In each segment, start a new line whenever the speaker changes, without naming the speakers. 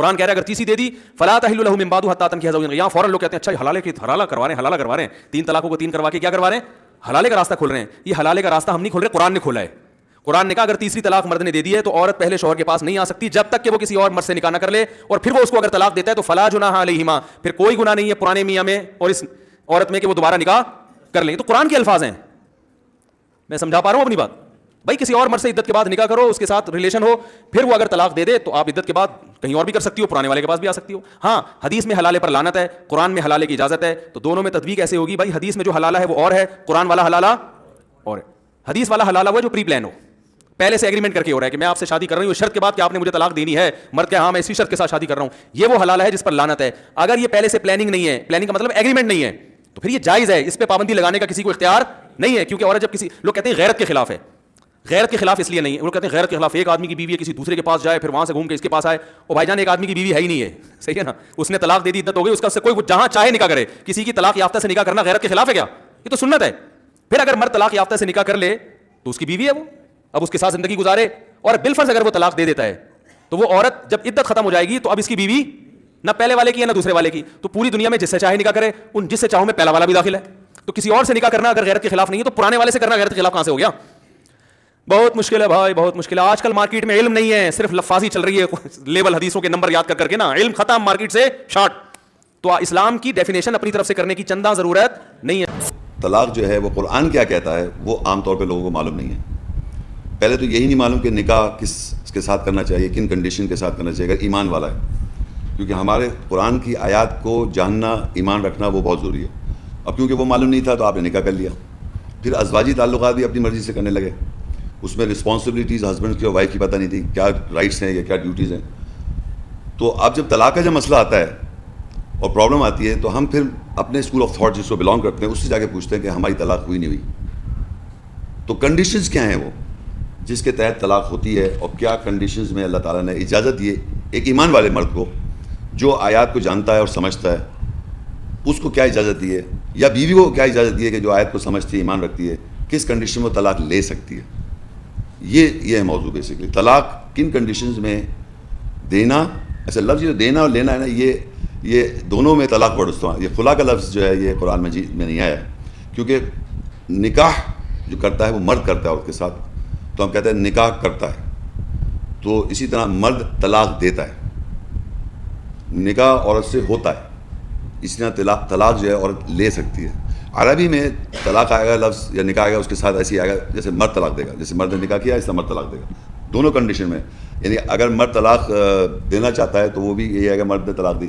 قرآن کہہ رہا ہے اگر تیسری دے دی فلا تحل له من بعد حتى تنكح زوجا، یہاں فوراً لوگ کہتے ہیں اچھا حلالہ کروا رہے ہیں 3 طلاقوں کو 3 کروا کے کیا کروا رہے ہیں، حلالے کا راستہ کھول رہے ہیں. یہ حلالے کا راستہ ہم نہیں کھول رہے، قرآن نے کھولا ہے. قرآن نے کہا اگر تیسری طلاق مرد نے دے دی ہے تو عورت پہلے شوہر کے پاس نہیں آ سکتی جب تک کہ وہ کسی اور مرد سے نکاح نہ کر لے، اور پھر وہ اس کو اگر طلاق دیتا ہے تو فلا جناح علیہما، پھر کوئی گناہ نہیں ہے پرانے میاں میں اور اس عورت میں کہ وہ دوبارہ نکاح کر لیں. تو قرآن کے الفاظ ہیں. میں سمجھا پا رہا ہوں اپنی بات؟ بھائی کسی اور مرد سے عدت کے بعد نکاح کرو، اس کے ساتھ ریلیشن ہو، پھر وہ اگر طلاق دے دے تو آپ عدت کے بعد کہیں اور بھی کر سکتی ہو، پرانے والے کے پاس بھی آ سکتی ہو. ہاں حدیث میں حلالے پر لعنت ہے، قرآن میں حلالے کی اجازت ہے، تو دونوں میں تطبیق ایسے ہوگی بھائی حدیث میں جو حلالہ ہے وہ اور ہے، قرآن والا حلالہ اور ہے. حدیث والا حلالہ وہ جو پری پلان ہو، پہلے سے ایگریمنٹ کر کے ہو رہا ہے کہ میں آپ سے شادی کر رہی ہوں شرط کے بعد کہ آپ نے مجھے طلاق دینی ہے، مرد کہ ہاں میں اسی شرط کے ساتھ شادی کر رہا ہوں، یہ وہ حلالہ ہے جس پر لعنت ہے. اگر یہ پہلے سے پلاننگ نہیں ہے، پلاننگ کا مطلب ایگریمنٹ نہیں ہے، تو پھر یہ جائز ہے، اس پہ پابندی لگانے کا کسی کو اختیار نہیں ہے. کیونکہ عورت جب کسی لوگ کہتے ہیں غیرت کے خلاف ہے، غیرت کے خلاف اس لیے نہیں ہے، وہ کہتے ہیں غیرت کے خلاف ایک آدمی کی بیوی ہے کسی دوسرے کے پاس جائے پھر وہاں سے گھوم کے اس کے پاس آئے. او بھائی جان ایک آدمی کی بیوی ہے ہی نہیں ہے، صحیح ہے نا، اس نے طلاق دے دی، عدت ہو گئی، اس کا سے کوئی جہاں چاہے نکاح کرے. کسی کی طلاق یافتہ سے نکاح کرنا غیرت کے خلاف ہے کیا؟ یہ تو سنت ہے. پھر اگر مرد طلاق یافتہ سے نکاح کر لے تو اس کی بیوی ہے، وہ اب اس کے ساتھ زندگی گزارے، اور بالفرض اگر وہ طلاق دے دیتا ہے تو وہ عورت جب عدت ختم ہو جائے گی تو اب اس کی بیوی نہ پہلے والے کی ہے نہ دوسرے والے کی، تو پوری دنیا میں جس سے چاہے نکاح کرے، ان جس سے چاہوں میں پہلا والا بھی داخل ہے. تو کسی اور سے نکاح کرنا اگر غیرت کے خلاف نہیں ہے تو پرانے والے سے کرنا غیرت کے خلاف کہاں سے ہو گیا؟ بہت مشکل ہے بھائی، بہت مشکل ہے. آج کل مارکیٹ میں علم نہیں ہے، صرف لفاظی چل رہی ہے، لیبل حدیثوں کے نمبر یاد کر کے نا علم ختم، مارکیٹ سے شارٹ. تو اسلام کی ڈیفینیشن اپنی طرف سے کرنے کی چندہ ضرورت نہیں ہے.
طلاق جو ہے وہ قرآن کیا کہتا ہے وہ عام طور پہ لوگوں کو معلوم نہیں ہے. پہلے تو یہی نہیں معلوم کہ نکاح کس کے ساتھ کرنا چاہیے، کن کنڈیشن کے ساتھ کرنا چاہیے اگر ایمان والا ہے. کیونکہ ہمارے قرآن کی آیات کو جاننا، ایمان رکھنا وہ بہت ضروری ہے. اب کیونکہ وہ معلوم نہیں تھا تو آپ نے نکاح کر لیا، پھر ازواجی تعلقات بھی اپنی مرضی سے کرنے لگے، اس میں رسپانسبلٹیز ہسبینڈ کی اور وائف کی پتہ نہیں تھی، کیا رائٹس ہیں یا کیا ڈیوٹیز ہیں. تو اب جب طلاق کا جب مسئلہ آتا ہے اور پرابلم آتی ہے تو ہم پھر اپنے اسکول آف تھاٹ جس کو بلانگ کرتے ہیں اس سے جا کے پوچھتے ہیں کہ ہماری طلاق ہوئی نہیں ہوئی. تو کنڈیشنز کیا ہیں وہ جس کے تحت طلاق ہوتی ہے، اور کیا کنڈیشنز میں اللہ تعالیٰ نے اجازت دی ہے ایک ایمان والے مرد کو جو آیات کو جانتا ہے اور سمجھتا ہے، اس کو کیا اجازت دی ہے، یا بیوی کو کیا اجازت دی ہے کہ جو آیت کو سمجھتی ہے، ایمان رکھتی ہے، کس کنڈیشن میں طلاق لے سکتی ہے. یہ ہے موضوع بیسکلی. طلاق کن کنڈیشنز میں دینا، ایسا لفظ جو دینا اور لینا ہے نا، یہ دونوں میں طلاق ورڈ استعمال. یہ خلا کا لفظ جو ہے یہ قرآن مجید میں نہیں آیا ہے، کیونکہ نکاح جو کرتا ہے وہ مرد کرتا ہے عورت کے ساتھ، تو ہم کہتے ہیں نکاح کرتا ہے. تو اسی طرح مرد طلاق دیتا ہے، نکاح عورت سے ہوتا ہے، اسی طرح طلاق جو ہے عورت لے سکتی ہے. عربی میں طلاق آئے گا لفظ یا نکاح آئے گا اس کے ساتھ ایسے ہی آئے گا جیسے مرد طلاق دے گا، جیسے مرد نے نکاح کیا اس طرح مرد طلاق دے گا. دونوں کنڈیشن میں، یعنی اگر مرد طلاق دینا چاہتا ہے تو وہ بھی یہی آئے گا مرد نے طلاق دی،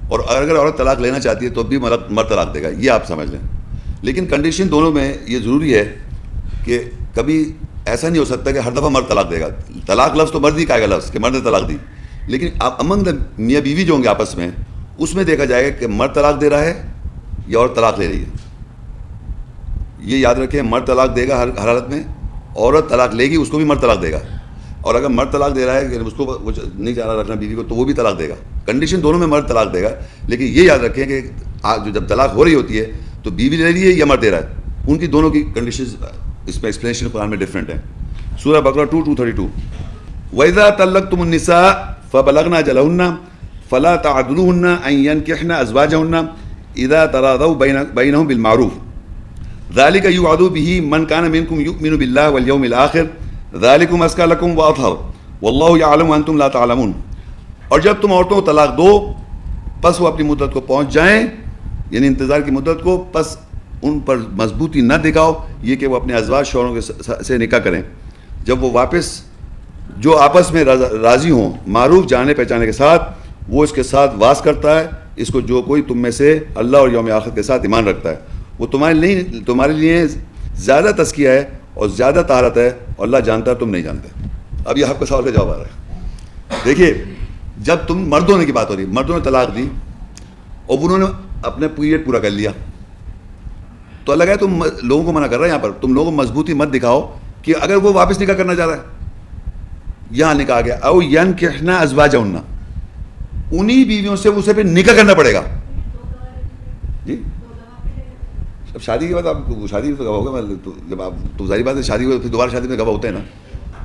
اور اگر عورت طلاق لینا چاہتی ہے تو بھی مرد طلاق دے گا. یہ آپ سمجھ لیں. لیکن کنڈیشن دونوں میں یہ ضروری ہے کہ کبھی ایسا نہیں ہو سکتا کہ ہر دفعہ مرد طلاق دے گا. طلاق لفظ تو مرد ہی کا آئے گا لفظ کہ مرد نے طلاق دی، لیکن امنگ میاں بیوی جو ہوں گے آپس میں اس میں دیکھا جائے گا کہ مرد طلاق دے رہا ہے یا عورت طلاق لے رہی ہے. یہ یاد رکھیں، مرد طلاق دے گا ہر حالت میں، عورت طلاق لے گی اس کو بھی مرد طلاق دے گا. اور اگر مرد طلاق دے رہا ہے کہ اس کو وہ نہیں چاہ رہا رکھنا بیوی کو تو وہ بھی طلاق دے گا. کنڈیشن دونوں میں مرد طلاق دے گا. لیکن یہ یاد رکھیں کہ جو جب طلاق ہو رہی ہوتی ہے تو بیوی لے رہی ہے یا مرد دے رہا ہے، ان کی دونوں کی کنڈیشنز اس میں ایکسپلینیشن قرآن میں ڈفرینٹ ہیں. سورہ بقرہ 2:232 وَإِذَا طَلَّقْتُمُ النِّسَاءَ فَبَلَغْنَ أَجَلَهُنَّ فَلَا تَعْضُلُوهُنَّ أَن يَنكِحْنَ أَزْوَاجَهُنَّ إِذَا تَرَاضَوْا بَيْنَهُم بِالْمَعْرُوفِ ذَلِكَ يُوعَظُ بِهِ مَنْ كَانَ مِنكُمْ يُؤْمِنُ بِاللَّهِ وَالْيَوْمِ الْآخِرِ ذَلِكُمْ أَزْكَىٰ لَكُمْ وَأَطْهَرُ وَاللَّهُ يَعْلَمُ وَأَنْتُمْ لَا تَعْلَمُونَ. اور جب تم عورتوں کو طلاق دو پس وہ اپنی مدت کو پہنچ جائیں، یعنی انتظار کی مدت کو، پس ان پر مضبوطی نہ دکھاؤ یہ کہ وہ اپنے ازواج شوہروں کے سے نکاح کریں جب وہ واپس جو آپس میں راضی ہوں معروف جانے پہچانے کے ساتھ. وہ اس کے ساتھ واس کرتا ہے اس کو جو کوئی تم میں سے اللہ اور یوم آخر کے ساتھ ایمان رکھتا ہے. وہ تمہارے لیے زیادہ تزکیہ ہے اور زیادہ طہارت ہے، اور اللہ جانتا ہے تم نہیں جانتے. اب یہ آپ کا سوال کا جواب آ رہا ہے. دیکھیے، جب تم مردوں نے کی بات ہو رہی، مردوں نے طلاق دی اور انہوں نے اپنے پیریڈ پورا کر لیا، تو اللہ کہے تم لوگوں کو منع کر رہے ہیں یہاں پر، تم لوگوں کو مضبوطی مت دکھاؤ کہ اگر وہ واپس نکاح کرنا چاہ رہا ہے، یہاں نکاح گیا او ینکحن ازواجہن، انہی بیویوں سے اسے پھر نکاح کرنا پڑے گا. جی اب شادی کے بعد آپ شادی تو گواہ ہوگا، جب آپ تو ظاہر بات ہے شادی ہوئی پھر دوبارہ شادی میں گواہ ہوتے ہیں نا،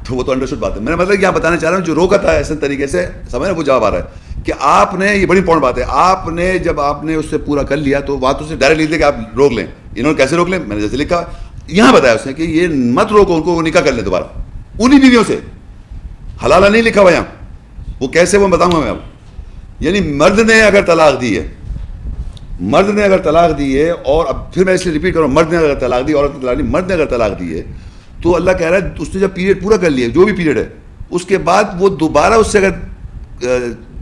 تو وہ تو انڈرسٹوڈ بات ہے. میں نے مطلب کیا بتانا چاہ رہا ہوں، جو روکا تھا ایسے طریقے سے سمجھ وہ جواب آ رہا ہے کہ آپ نے, یہ بڑی امپورٹنٹ بات ہے, آپ نے جب آپ نے اس سے پورا کر لیا تو بات اسے ڈائریکٹ لکھ دے کہ آپ روک لیں. انہوں نے کیسے روک لیں؟ میں نے جیسے لکھا یہاں بتایا اس نے کہ یہ مت روکو ان کو, وہ نکاح کر لیں دوبارہ انہی بیویوں سے. حلالہ نہیں لکھا ہوا یہاں, وہ کیسے وہ بتاؤں گا میں اب. یعنی مرد نے اگر طلاق دی ہے, مرد نے اگر طلاق دی ہے, اور اب پھر میں اس لیے ریپیٹ کروں, مرد نے اگر طلاق دی, عورت نے طلاق دی, مرد نے اگر طلاق دی ہے تو اللہ کہہ رہا ہے اس نے جب پیریڈ پورا کر لیا, جو بھی پیریڈ ہے, اس کے بعد وہ دوبارہ اس سے اگر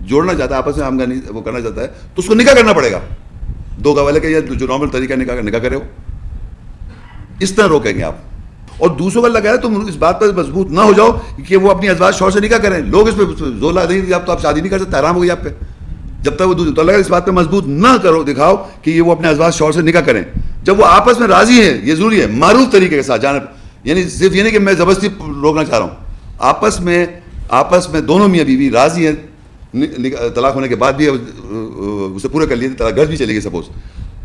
جوڑنا چاہتا ہے, آپس میں آمدنی وہ کرنا چاہتا ہے, تو اس کو نکاح کرنا پڑے گا. دو گواہ کے جو نارمل طریقہ نکاح کرے ہو, اس طرح روکیں گے آپ. اور دوسروں کا اللہ کہہ رہا ہے تم اس بات پر مضبوط نہ ہو جاؤ کہ وہ اپنی ازواج شوہر سے نکاح کریں. لوگ اس پہ زور لا دیں اب تو آپ شادی نہیں کر سکتے, حرام ہو گئی آپ پہ. جب تک وہ تو اللہ اس بات پہ مضبوط نہ کرو, دکھاؤ کہ یہ وہ اپنے ازواج شوہر سے نکاح کریں. جب وہ آپس میں راضی ہیں, یہ ضروری ہے معروف طریقے کے ساتھ جانب, یعنی صرف یہ نہیں کہ میں زبردستی روکنا چاہ رہا ہوں, آپس میں دونوں میاں بیوی راضی ہیں, طلاق ہونے کے بعد بھی اسے پورا کر لیے, طلاق گھر بھی چلے گی سپوز,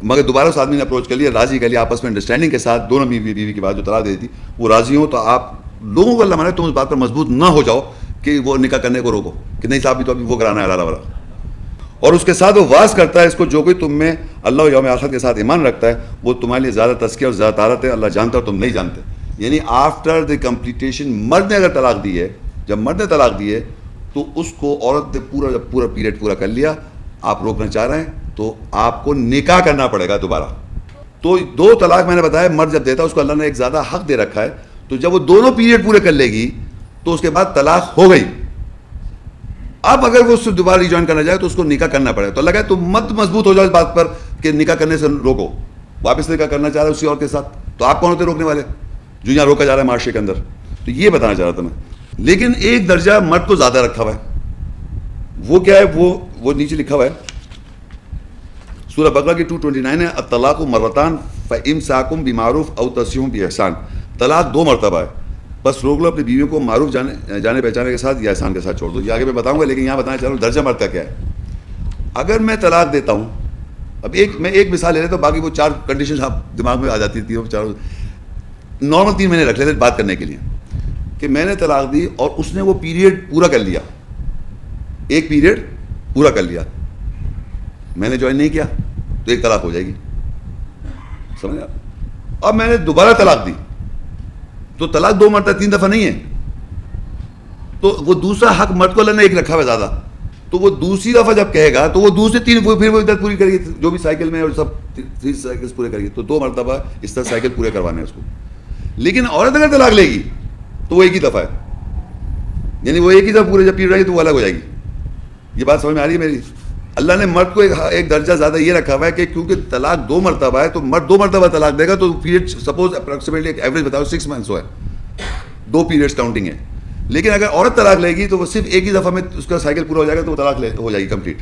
مگر دوبارہ اس آدمی نے اپروچ کر لیا, راضی کر لیا, آپس میں انڈرسٹینڈنگ کے ساتھ دونوں بیوی کے بعد جو طلاق دے دی تھی وہ راضی ہوں, تو آپ لوگوں کو اللہ مانے تم اس بات پر مضبوط نہ ہو جاؤ کہ وہ نکاح کرنے کو روکو کہ نہیں صاحب بھی تو ابھی وہ کرانا ہے حلال والا. اور اس کے ساتھ وہ واز کرتا ہے اس کو, جو کوئی تم میں اللہ و یوم آخرت کے ساتھ ایمان رکھتا ہے وہ تمہارے لیے زیادہ تذکیہ اور زیادہ طہارت ہے, اللہ جانتا ہے اور تم نہیں جانتے. یعنی آفٹر دی کمپلیٹیشن, مرد نے اگر طلاق دی ہے, جب مرد نے طلاق دی ہے تو اس کو عورت نے پورا پیریڈ پورا کر لیا, آپ روکنا چاہ رہے ہیں تو آپ کو نکاح کرنا پڑے گا دوبارہ. تو 2 طلاق میں نے بتایا مرد جب دیتا ہے اس کو اللہ نے ایک زیادہ حق دے رکھا ہے, تو جب وہ دونوں پیریڈ پورے کر لے گی تو اس کے بعد طلاق ہو گئی. اب اگر وہ اس سے دوبارہ ریجوائن کرنا چاہے تو اس کو نکاح کرنا پڑے گا. تو اللہ کہے تم مت مضبوط ہو جاؤ اس بات پر کہ نکاح کرنے سے روکو, واپس نکاح کرنا چاہ رہا ہے اسی اور کے ساتھ, تو آپ کون ہوتے روکنے والے جو یہاں روکا جا رہا ہے معاشرے کے اندر. تو یہ بتانا چاہ رہا تھا میں. لیکن ایک درجہ مرد کو زیادہ رکھا ہوا ہے, وہ کیا ہے, وہ نیچے لکھا ہوا ہے سورہ بقرہ کی 229 ہے, الطلاق مرتان فامساکم بمعروف او تسریح باحسان. طلاق 2 مرتبہ ہے, بس روک لو اپنی بیویوں کو معروف جانے پہچانے کے ساتھ یا احسان کے ساتھ چھوڑ دو. یہ آگے میں بتاؤں گا, لیکن یہاں بتانا چاہ رہا ہوں درجہ مرد کا کیا ہے. اگر میں طلاق دیتا ہوں, اب میں ایک مثال لے لیتا ہوں, باقی وہ 4 کنڈیشنز آپ دماغ میں آ جاتی تھی, وہ 4 نارمل 3 مہینے رکھ لیتے بات کرنے کے لیے, کہ میں نے طلاق دی اور اس نے وہ پیریڈ پورا کر لیا, ایک پیریڈ پورا کر لیا, میں نے جوائن نہیں کیا تو ایک طلاق ہو جائے گی, سمجھ آپ. اب میں نے دوبارہ طلاق دی تو طلاق 2 مرتبہ 3 دفعہ نہیں ہے, تو وہ دوسرا حق مرد کو اللہ نے ایک رکھا ہوا زیادہ, تو وہ دوسری دفعہ جب کہے گا تو وہ دوسرے 3 پھر وہ عدت پوری کرے گی, جو بھی سائیکل میں اور سب 3 سائیکلز پورے کرے گی, تو 2 مرتبہ اس طرح سائیکل پورے کروانے ہیں اس کو. لیکن عورت اگر طلاق لے گی تو وہ ایک ہی دفعہ ہے, یعنی وہ ایک ہی دفعہ پورے جب پیریڈ آئے گی تو وہ الگ ہو جائے گی. یہ بات سمجھ میں آ رہی ہے میری. اللہ نے مرد کو ایک درجہ زیادہ یہ رکھا ہوا ہے کہ کیونکہ طلاق 2 مرتبہ ہے تو مرد 2 مرتبہ طلاق دے گا, تو پیریڈ سپوز اپروکسیمیٹلی ایک ایوریج بتاؤ 6 منتھس ہو ہے, 2 پیریڈس کاؤنٹنگ ہے. لیکن اگر عورت طلاق لے گی تو وہ صرف ایک ہی دفعہ میں اس کا سائیکل پورا ہو جائے گا, تو وہ طلاق ہو جائے گی کمپلیٹ.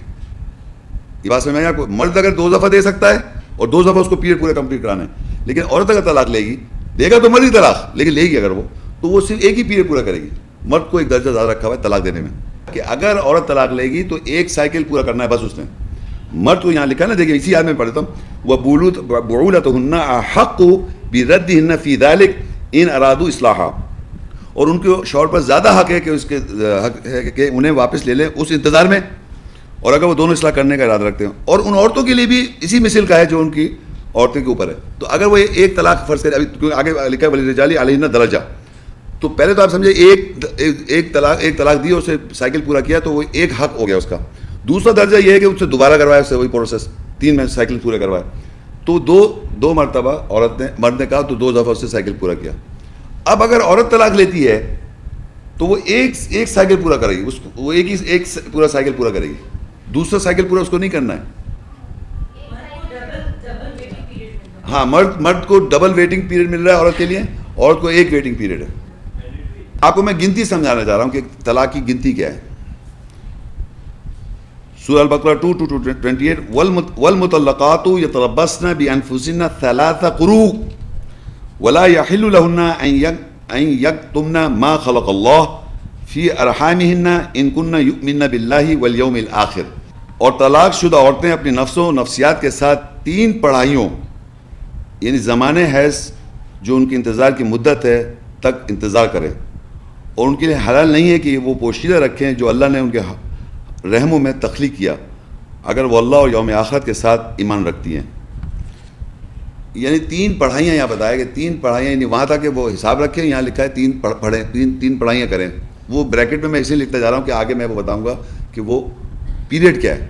یہ بات سمجھ میں آپ کو. مرد اگر 2 دفعہ دے سکتا ہے اور 2 دفعہ اس کو پیریڈ پورا کمپلیٹ کرانا ہے, لیکن عورت اگر طلاق لے گی, دے گا تو مرد ہی طلاق, لیکن لے گی اگر وہ, تو وہ صرف ایک ہی پیریڈ پورا کرے گی. مرد کو ایک درجہ زیادہ رکھا ہوا ہے طلاق دینے میں, کہ اگر عورت طلاق لے گی تو ایک سائیکل پورا کرنا ہے بس اس نے. مرد کو یہاں لکھا نا, دیکھیے اسی آیت میں پڑھتا ہوں, وَبُعُولَتُهُنَّ أَحَقُّ بِرَدِّهِنَّ فِي ذَلِكَ إِنْ أَرَادُوا إِصْلَاحًا. اور ان کے شوہر پر زیادہ حق ہے کہ اس کے حق ہے کہ انہیں واپس لے لیں اس انتظار میں, اور اگر وہ دونوں اصلاح کرنے کا ارادہ رکھتے ہیں. اور ان عورتوں کے لیے بھی اسی مثل کا ہے جو ان کی عورتوں کے اوپر ہے. تو اگر وہ ایک طلاق فرض کرے, ابھی آگے لکھا ہے وَلِلرِّجَالِ عَلَيْهِنَّ دَرَجَةٌ, تو پہلے تو آپ سمجھے ایک طلاق دی اور اسے سائیکل پورا کیا تو وہ ایک حق ہو گیا اس کا. دوسرا درجہ یہ ہے کہ اس سے دوبارہ کروایا, اس سے وہی پروسیس 3 میں سائیکل پورے کروائے, تو دو مرتبہ مرد نے کہا تو 2 دفعہ اس سے سائیکل پورا کیا. اب اگر عورت طلاق لیتی ہے تو وہ ایک سائیکل پورا کرے گی, وہ ایک پورا سائیکل پورا کرے گی, دوسرا سائیکل پورا اس کو نہیں کرنا ہے. ہاں, مرد کو ڈبل ویٹنگ پیریڈ مل رہا ہے عورت کے لیے, عورت کو ایک ویٹنگ پیریڈ ہے. آپ کو میں گنتی سمجھانا چاہ رہا ہوں کہ طلاق کی گنتی کیا ہے. سورہ البقرہ 2:28 والمطلقات يتربصن بأنفسهن 3 قروء ولا يحل لهن أن يكتمن ما خلق الله في أرحامهن إن كن يؤمن بالله واليوم الآخر. اور طلاق شدہ عورتیں اپنی نفسوں و نفسیات کے ساتھ 3 پڑھائیوں یعنی زمانے حیض جو ان کی انتظار کی مدت ہے تک انتظار کریں, اور ان کے لیے حلال نہیں ہے کہ وہ پوشیدہ رکھیں جو اللہ نے ان کے رحموں میں تخلیق کیا اگر وہ اللہ اور یوم آخرت کے ساتھ ایمان رکھتی ہیں. یعنی 3 پڑھائیاں یہاں بتایا کہ 3 پڑھائیاں، یعنی وہاں تھا کہ وہ حساب رکھیں، یہاں لکھا ہے 3 پڑھیں، 3 پڑھائیاں کریں. وہ بریکٹ میں اس لیے لکھتا جا رہا ہوں کہ آگے میں وہ بتاؤں گا کہ وہ پیریڈ کیا ہے.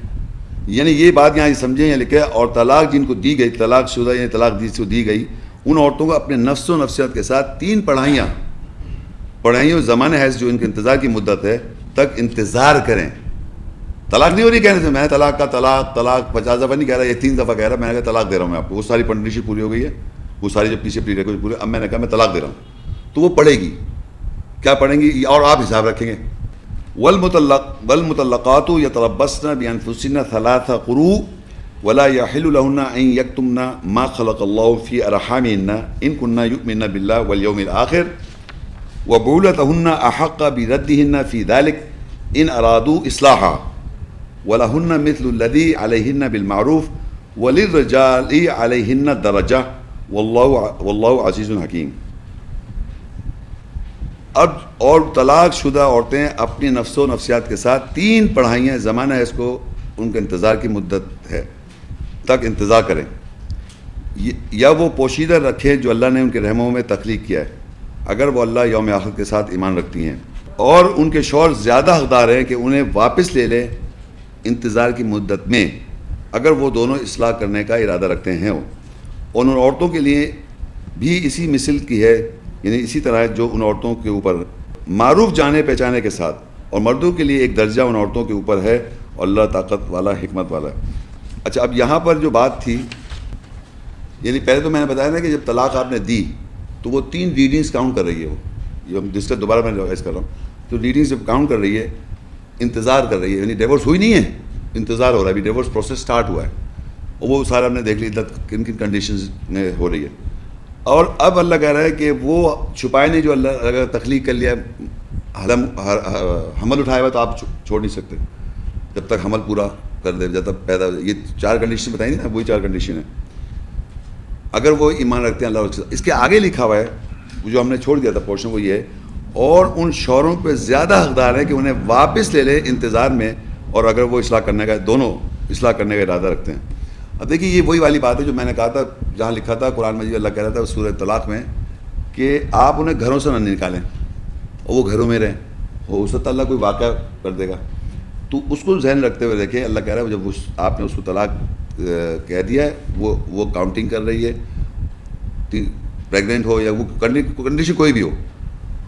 یعنی یہ بات یہاں سمجھیں، یہاں لکھا ہے اور طلاق جن کو دی گئی، طلاق شدہ یعنی طلاق جس کو دی گئی، ان عورتوں کو اپنے نفس و نفسیات کے ساتھ 3 پڑھائیوں زمانے ہے جو ان کے انتظار کی مدت ہے تک انتظار کریں. طلاق نہیں ہو رہی کہنے سے، میں نے طلاق 50 دفعہ نہیں کہہ رہا، یہ 3 دفعہ کہہ رہا، میں نے کہا طلاق دے رہا ہوں میں آپ کو. وہ ساری کنڈیشن پوری ہو گئی ہے، وہ ساری جو پیچھے پوری، اب میں نے کہا میں طلاق دے رہا ہوں. تو وہ پڑھے گی، کیا پڑھیں گی اور آپ حساب رکھیں گے. والمطلقات يتربصن بأنفسهن 3 قروء ولا يحل لهن أن يكتمن ما خلق الله في أرحامهن إن كن يؤمن بالله واليوم الآخر وبعولتهن أحق بردهن في ذلك إن أرادوا إصلاحا ولهن مثل الذي عليهن بالمعروف وللرجال عليهن درجة والله عزيز حكيم. اب اور طلاق شدہ عورتیں اپنی نفس و نفسیات کے ساتھ 3 پڑھائیاں زمانہ ہے اس کو، ان کے انتظار کی مدت ہے تک انتظار کریں، یا وہ پوشیدہ رکھیں جو اللہ نے ان کے رحموں میں تخلیق کیا ہے اگر وہ اللہ یوم آخر کے ساتھ ایمان رکھتی ہیں، اور ان کے شوہر زیادہ حقدار ہیں کہ انہیں واپس لے لیں انتظار کی مدت میں اگر وہ دونوں اصلاح کرنے کا ارادہ رکھتے ہیں. اور ان عورتوں کے لیے بھی اسی مثل کی ہے، یعنی اسی طرح جو ان عورتوں کے اوپر معروف جانے پہچانے کے ساتھ، اور مردوں کے لیے ایک درجہ ان عورتوں کے اوپر ہے، اور اللہ طاقت والا حکمت والا ہے. اچھا، اب یہاں پر جو بات تھی، یعنی پہلے تو میں نے بتایا نا کہ جب طلاق آپ نے دی تو وہ 3 ریڈنگز کاؤنٹ کر رہی ہے، وہ یہ ہم جس کا دوبارہ میں ریوائز کر رہا ہوں، تو ریڈنگز جب کاؤنٹ کر رہی ہے، انتظار کر رہی ہے، یعنی ڈیورس ہوئی نہیں ہے، انتظار ہو رہا ہے، ابھی ڈیورس پروسیس سٹارٹ ہوا ہے، اور وہ سارا ہم نے دیکھ لی کن کن کنڈیشنز میں ہو رہی ہے. اور اب اللہ کہہ رہا ہے کہ وہ چھپائے نہیں جو اللہ اگر تخلیق کر لیا، حمل اٹھایا ہوا تو آپ چھوڑ نہیں سکتے جب تک حمل پورا کر دے، جب تک پیدا. یہ 4 کنڈیشن بتائیں نا، وہی 4 کنڈیشن ہیں اگر وہ ایمان رکھتے ہیں اللہ. اس کے آگے لکھا ہوا ہے جو ہم نے چھوڑ دیا تھا پورشن، وہ یہ ہے اور ان شوہروں پہ زیادہ حقدار ہے کہ انہیں واپس لے لے انتظار میں، اور اگر وہ اصلاح کرنے کا، دونوں اصلاح کرنے کا ارادہ رکھتے ہیں. اب دیکھیے یہ وہی والی بات ہے جو میں نے کہا تھا، جہاں لکھا تھا قرآن مجید اللہ کہہ رہا تھا سورہ طلاق میں کہ آپ انہیں گھروں سے نہ نکالیں اور وہ گھروں میں رہیں، ہو سکتا اللہ کوئی واقعہ کر دے گا. تو اس کو ذہن رکھتے ہوئے دیکھیں اللہ کہہ رہا ہے جب آپ نے اس کو طلاق کہہ دیا ہے، وہ کاؤنٹنگ کر رہی ہے، پریگننٹ ہو یا وہ کنڈیشن کوئی بھی ہو،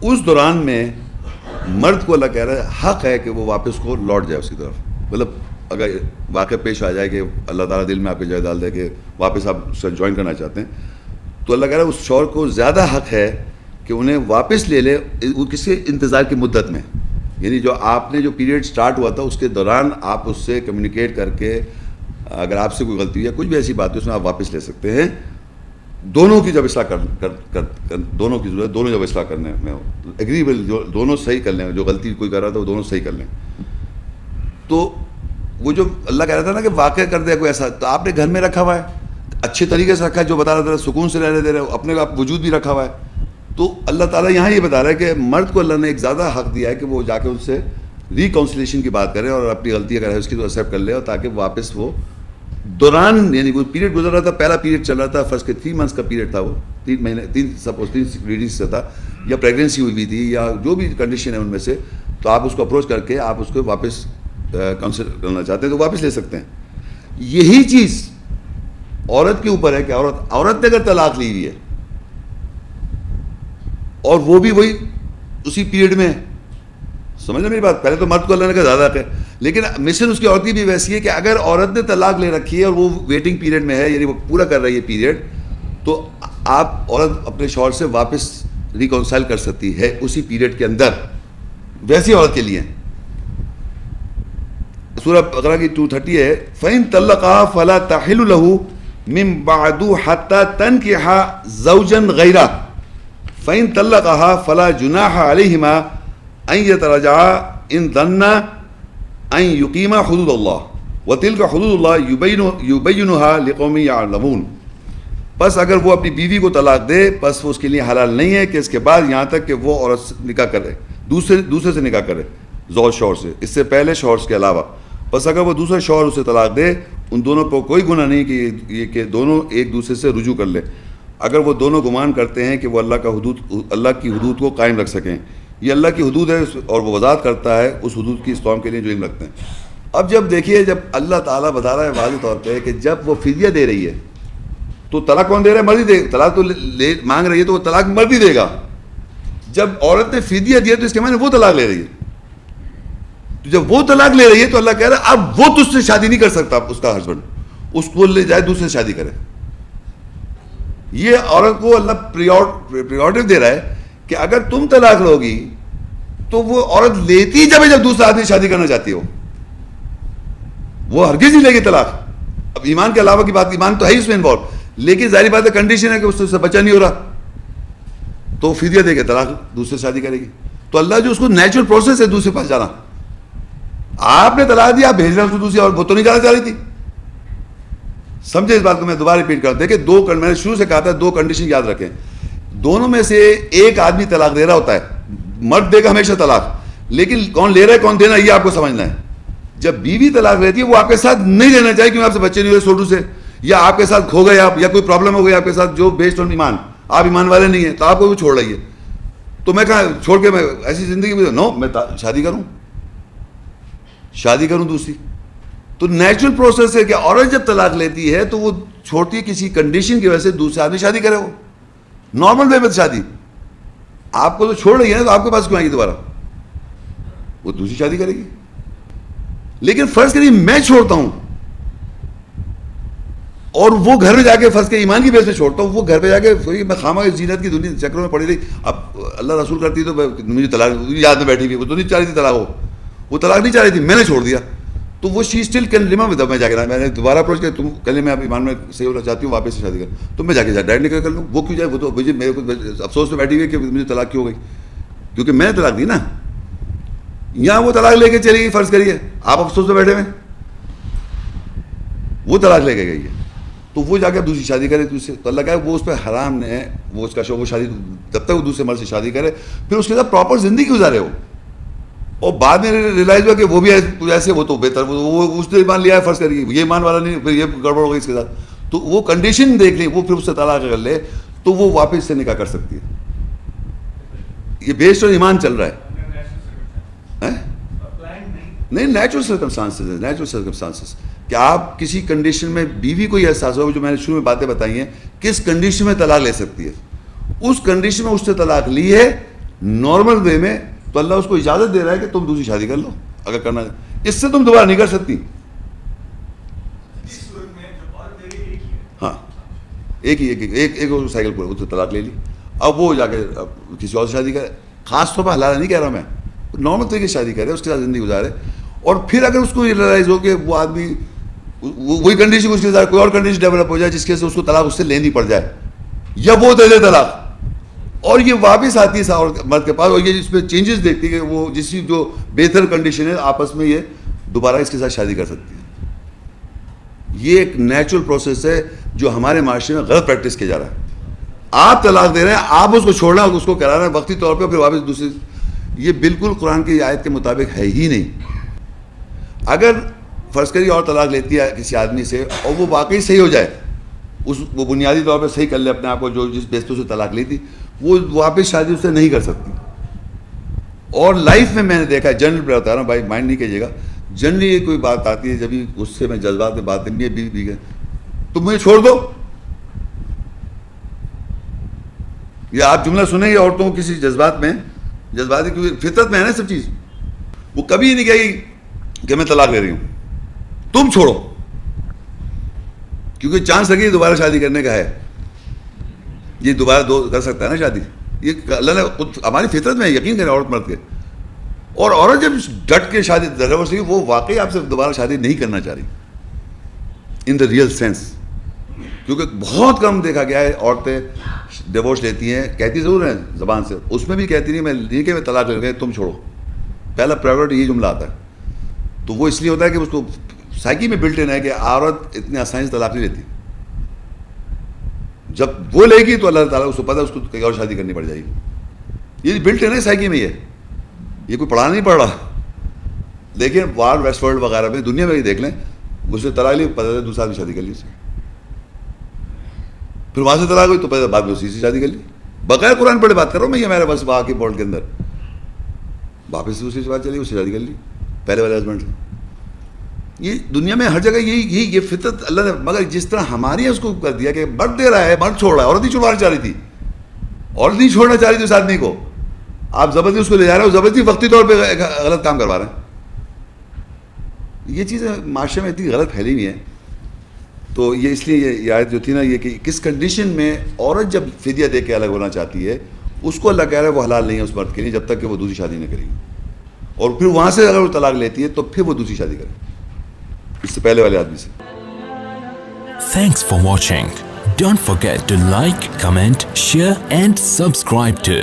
اس دوران میں مرد کو اللہ کہہ رہا ہے حق ہے کہ وہ واپس کو لوٹ جائے اس کی طرف. مطلب اگر واقعہ پیش آ جائے کہ اللہ تعالیٰ دل میں آپ کے جائے ڈال دے کہ واپس آپ اس سے جوائن کرنا چاہتے ہیں، تو اللہ کہہ رہا ہے اس شوہر کو زیادہ حق ہے کہ انہیں واپس لے لے وہ کسی انتظار کی مدت میں. یعنی جو آپ نے جو پیریڈ سٹارٹ ہوا تھا اس کے دوران آپ اس سے کمیونیکیٹ کر کے اگر آپ سے کوئی غلطی ہوئی ہے، کچھ بھی ایسی بات ہے اس میں آپ واپس لے سکتے ہیں. دونوں کی جب اصلاح دونوں کی ضرورت، دونوں جب اصلاح کرنے میں ہو، ایگریبل جو دونوں صحیح کر لیں، جو غلطی کوئی کر رہا تھا وہ دونوں صحیح کر لیں. تو وہ جو اللہ کہہ رہا تھا نا کہ واقع کر دیا کوئی ایسا، تو آپ نے گھر میں رکھا ہوا ہے، اچھے طریقے سے رکھا ہے، جو بتا رہا تھا سکون سے رہنے دے رہے، اپنے آپ وجود بھی رکھا ہوا ہے. تو اللہ تعالیٰ یہاں یہ بتا رہا ہے کہ مرد کو اللہ نے ایک زیادہ حق دیا ہے کہ وہ جا کے ان سے ریکانسلیشن کی بات کرے اور اپنی غلطی اگر ہے اس کی تو ایکسیپٹ کر لے، اور تاکہ واپس وہ دوران، یعنی وہ پیریڈ گزر رہا تھا، پہلا پیریڈ چل رہا تھا، فرسٹ کے 3 منتھس کا پیریڈ تھا، وہ 3 مہینے 3 ریڈنگس سے تھا، یا پریگنینسی ہوئی بھی تھی یا جو بھی کنڈیشن ہے ان میں سے، تو آپ اس کو اپروچ کر کے آپ اس کو واپس کانسل کرنا چاہتے ہیں تو واپس لے سکتے ہیں. یہی چیز عورت کے اوپر ہے کہ عورت نے اگر طلاق لی ہوئی ہے اور وہ بھی وہی اسی پیریڈ میں، سمجھ میری بات. پہلے تو مرد کو اللہ نے کہا زیادہ حق ہے، لیکن مثل اس کی عورت کی بھی ویسی ہے کہ اگر عورت نے طلاق لے رکھی ہے اور وہ ویٹنگ پیریڈ میں ہے، یعنی وہ پورا کر رہی ہے پیریڈ، تو آپ عورت اپنے شوہر سے واپس ریکانسائل کر سکتی ہے اسی پیریڈ کے اندر. ویسی عورت کے لیے سورہ بقرہ کی 230 ہے فَإِن طَلَّقَهَا فَلَا تَحِلُّ لَهُ مِن بَعْدُ حَتَّى تَنكِحَ زَوْجًا غَيْرَهُ فَإِن طَلَّقَهَا فَلَا جُنَاحَ عَلَيْهِمَا أَن يَتَرَاجَعَا إِن ظَنَّا أَن يُقِيمَا حُدُودَ اللَّهِ وَتِلْكَ حُدُودُ اللَّهِ يُبَيِّنُهَا لِقَوْمٍ يَعْلَمُونَ. بس اگر وہ اپنی بیوی کو طلاق دے، بس وہ اس کے لیے حلال نہیں ہے کہ اس کے بعد یہاں تک کہ وہ عورت نکاح کرے، دوسرے سے نکاح کرے، زوج شوہر سے، اس سے پہلے شوہر کے علاوہ. بس اگر وہ دوسرے شوہر اسے طلاق دے، ان دونوں پر کوئی گناہ نہیں کہ دونوں ایک دوسرے سے رجوع کر لیں، اگر وہ دونوں گمان کرتے ہیں کہ وہ اللہ کی حدود کو قائم رکھ سکیں. یہ اللہ کی حدود ہے اور وہ وضاحت کرتا ہے اس حدود کی اس قوم کے لیے جو علم رکھتے ہیں. اب جب دیکھیے، جب اللہ تعالیٰ بتا رہا ہے واضح طور پہ کہ جب وہ فدیہ دے رہی ہے تو طلاق کون دے رہا ہے؟ مرد ہی دے. طلاق تو مانگ رہی ہے تو وہ طلاق مرد ہی دے گا. جب عورت نے فدیہ دیا تو اس کے معنی وہ طلاق لے رہی ہے. تو جب وہ طلاق لے رہی ہے تو اللہ کہہ رہا ہے اب وہ تجھ سے شادی نہیں کر سکتا، اس کا ہسبینڈ اس کو لے جائے دوسرے سے شادی کرے. یہ عورت کو اللہ پریورٹیو دے رہا ہے کہ اگر تم طلاق لو گی تو وہ عورت لیتی جب دوسرا آدمی شادی کرنا چاہتی ہو، وہ ہرگز نہیں لے گی طلاق. اب ایمان کے علاوہ کی بات، ایمان تو ہے اس میں انوالو، لیکن ظاہری بات ہے کنڈیشن ہے کہ اس سے بچہ نہیں ہو رہا تو فدیہ دے کے طلاق دوسرے سے شادی کرے گی. تو اللہ جو اس کو نیچرل پروسیس ہے دوسرے پاس جانا، آپ نے طلاق دیا، آپ بھیج رہے ہیں اس کو دوسری، اور وہ تو نہیں جانا چاہ رہی تھی. سمجھے اس بات کو؟ میں دوبارہ ریپیٹ کرتا ہوں کہ میں نے شروع سے کہا تھا دو کنڈیشن یاد رکھیں. دونوں میں سے ایک آدمی طلاق دے رہا ہوتا ہے، مرد دے گا ہمیشہ طلاق، لیکن کون لے رہا ہے کون دینا یہ آپ کو سمجھنا ہے. جب بیوی طلاق لیتی ہے وہ آپ کے ساتھ نہیں رہنا چاہیے کیونکہ آپ سے بچے نہیں ہوئے شروع سے، یا آپ کے ساتھ کھو گئے آپ، یا کوئی پرابلم ہو گئی آپ کے ساتھ جو بیسڈ آن ایمان، آپ ایمان والے نہیں ہیں تو آپ کو بھی چھوڑ رہی ہے. تو میں کہا چھوڑ کے میں ایسی زندگی میں نو، میں شادی کروں دوسری. تو نیچرل پروسیس ہے کہ عورت جب طلاق لیتی ہے تو وہ چھوڑتی ہے کسی کنڈیشن کی وجہ سے دوسرے آدمی شادی کرے. وہ نارمل وے میں شادی، آپ کو تو چھوڑ رہی ہے نا تو آپ کے پاس کیوں آئے گی دوبارہ؟ وہ دوسری شادی کرے گی. لیکن فرض کریے میں چھوڑتا ہوں اور وہ گھر میں جا کے فرض کے ایمان کی بیس میں چھوڑتا ہوں، وہ گھر پہ جا کے میں خامہ زینت کی دنیا چکروں میں پڑی رہی. اب اللہ رسول کرتی تو مجھے طلاق یاد میں بیٹھی ہوئی، وہ تو نہیں چاہ رہی تھی طلاق، وہ طلاق نہیں چاہ رہی تھی، میں نے چھوڑ دیا. تو وہ شی اسٹل کلمہ میں، میں جا کے میں نے دوبارہ اپروچ کیا، تم کلمہ میں ایمان میں صحیح ہونا چاہتی ہوں واپس سے شادی کر، تو میں جا کے ڈائریکٹ نکل کر لوں. وہ کیوں جائے؟ وہ تو مجھے میرے کو افسوس میں بیٹھی ہوئی کہ مجھے طلاق کیوں ہو گئی، کیونکہ میں نے طلاق دی نا. یہاں وہ طلاق لے کے چلی گئی، فرض کریے آپ افسوس میں بیٹھے ہوئے، وہ طلاق لے کے گئی ہے تو وہ جا کے دوسری شادی کرے دوسرے. تو اللہ کہا وہ اس پہ حرام ہے، وہ اس کا شوق، وہ شادی جب تک وہ دوسرے مرد سے شادی کرے پھر اس کے ساتھ پراپر زندگی گزارے ہو. اور بعد میں ریلائز ہوا کہ وہ بھی ایسے، وہ تو بہتر، وہ اس نے ایمان لیا ہے فرض کریے، یہ ایمان والا نہیں، پھر یہ گڑبڑ ہو گئی اس کے ساتھ، تو وہ کنڈیشن دیکھ لیں، وہ پھر اس سے طلاق کر لے تو وہ واپس سے نکاح کر سکتی ہے. یہ بیسڈ آن ایمان چل رہا ہے. نہیں، نیچرل سرکمسٹانسز ہے، نیچرل سرکمسٹانسز کہ آپ کسی کنڈیشن میں بیوی کو یہ احساس ہو، جو میں نے شروع میں باتیں بتائی ہیں کس کنڈیشن میں طلاق لے سکتی ہے، اس کنڈیشن میں اس سے طلاق لی ہے نارمل وے میں تو اللہ اس کو اجازت دے رہا ہے کہ تم دوسری شادی کر لو اگر کرنا ہے. اس سے تم دوبارہ نہیں کر سکتی. ہاں ایک سائیکل پورا اس سے طلاق لے لی، اب وہ جا کے کسی اور سے شادی کرے. خاص طور پر حلال نہیں کہہ رہا میں، نارمل طریقے سے شادی کرے، اس کے ساتھ زندگی گزارے. اور پھر اگر اس کو یہ ریلائز ہو کہ وہ آدمی وہی کنڈیشن اس کے ساتھ کوئی اور کنڈیشن ڈیولپ ہو جائے جس کی وجہ سے اس کو طلاق اس سے لینی پڑ جائے، یا وہ دے دے طلاق اور یہ واپس آتی ہے مرد کے پاس، اور یہ اس میں چینجز دیکھتی ہے کہ وہ جس کی جو بہتر کنڈیشن ہے آپس میں یہ دوبارہ اس کے ساتھ شادی کر سکتی ہے. یہ ایک نیچرل پروسیس ہے جو ہمارے معاشرے میں غلط پریکٹس کیا جا رہا ہے. آپ طلاق دے رہے ہیں، آپ اس کو چھوڑنا اور اس کو کرا رہے ہیں وقتی طور پہ، پھر واپس دوسری. یہ بالکل قرآن کی آیت کے مطابق ہے ہی نہیں. اگر فرض کریے اور طلاق لیتی ہے کسی آدمی سے اور وہ واقعی صحیح ہو جائے، وہ بنیادی طور پہ صحیح کر لے اپنے آپ کو، جو جس بیس پہ سے طلاق لی تھی، وہ واپس شادی اس سے نہیں کر سکتی. اور لائف میں میں نے دیکھا ہے، جنرل پہ بتا رہا ہوں بھائی، مائنڈ نہیں کیجیے گا، جنرلی یہ کوئی بات آتی ہے جب غصے میں جذبات میں بات ہے، بیوی ہے تم مجھے چھوڑ دو، یا آپ جملہ سنیں گے عورتوں کو کسی جذباتی کیونکہ فطرت میں ہے نا سب چیز، وہ کبھی نہیں کہے گی کہ میں طلاق لے رہی ہوں، تم چھوڑو، کیونکہ چانس لگے دوبارہ شادی کرنے کا ہے، یہ دوبارہ دو کر سکتا ہے نا شادی. یہ اللہ نے خود ہماری فطرت میں یقین کرے عورت مرد کے. اور عورت جب ڈٹ کے شادی ڈیورس ہوئی، وہ واقعی آپ سے دوبارہ شادی نہیں کرنا چاہ رہی ان دا ریئل سینس. کیونکہ بہت کم دیکھا گیا ہے عورتیں ڈیورس لیتی ہیں، کہتی ضرور ہیں زبان سے، اس میں بھی کہتی نہیں میں کہ میں طلاق لے گئے تم چھوڑو، پہلا پرائیورٹی یہ جملہ آتا ہے. تو وہ اس لیے ہوتا ہے کہ اس کو سائیکی میں بلٹ ان ہے کہ عورت اتنے آسانی سے طلاق نہیں لیتی. جب وہ لے گی تو اللہ تعالیٰ اس کو پتہ ہے اس کو کہیں اور شادی کرنی پڑ جائے گی. یہ بلٹ ان ہے سائیکی میں. یہ کوئی پڑھانا نہیں پڑ رہا، دیکھیں وار ویسٹ ورلڈ وغیرہ میں دنیا میں ہی دیکھ لیں, مجھ سے طلاق لی, پتہ ہے دوسرا آدمی شادی کر لی, پھر وہاں سے طلاق ہوئی تو پہلے بعد میں اسی سے شادی کر لی. بغیر قرآن پڑھے بات کر رہا ہوں میں, یہ میرے بس وہاں کے بورڈ کے اندر واپس سے اسی سے بات چلی, اس سے شادی کر لی پہلے والے ہسبینڈ سے. یہ دنیا میں ہر جگہ یہی یہ فطرت اللہ نے, مگر جس طرح ہماری اس کو کر دیا کہ مرد دے رہا ہے, مرد چھوڑ رہا ہے, عورت ہی چھوڑوانا چاہ رہی تھی, عورت نہیں چھوڑنا چاہ رہی تھی اس آدمی کو, آپ زبردستی اس کو لے جا رہے ہو, زبردستی وقتی طور پہ غلط کام کروا رہے ہیں. یہ چیزیں معاشرے میں اتنی غلط پھیلی ہوئی ہیں. تو یہ اس لیے یہ آیت جو تھی نا, یہ کہ کس کنڈیشن میں عورت جب فدیہ دے کے الگ ہونا چاہتی ہے, اس کو اللہ کہہ رہا ہے وہ حلال نہیں ہے اس مرد کے لیے جب تک کہ وہ دوسری شادی نہ کرے گی, اور پھر وہاں سے اگر وہ طلاق لیتی ہے تو پھر وہ دوسری شادی کرے اس سے پہلے والے آدمی سے.
Thanks for watching. Don't forget to like, comment, share and subscribe to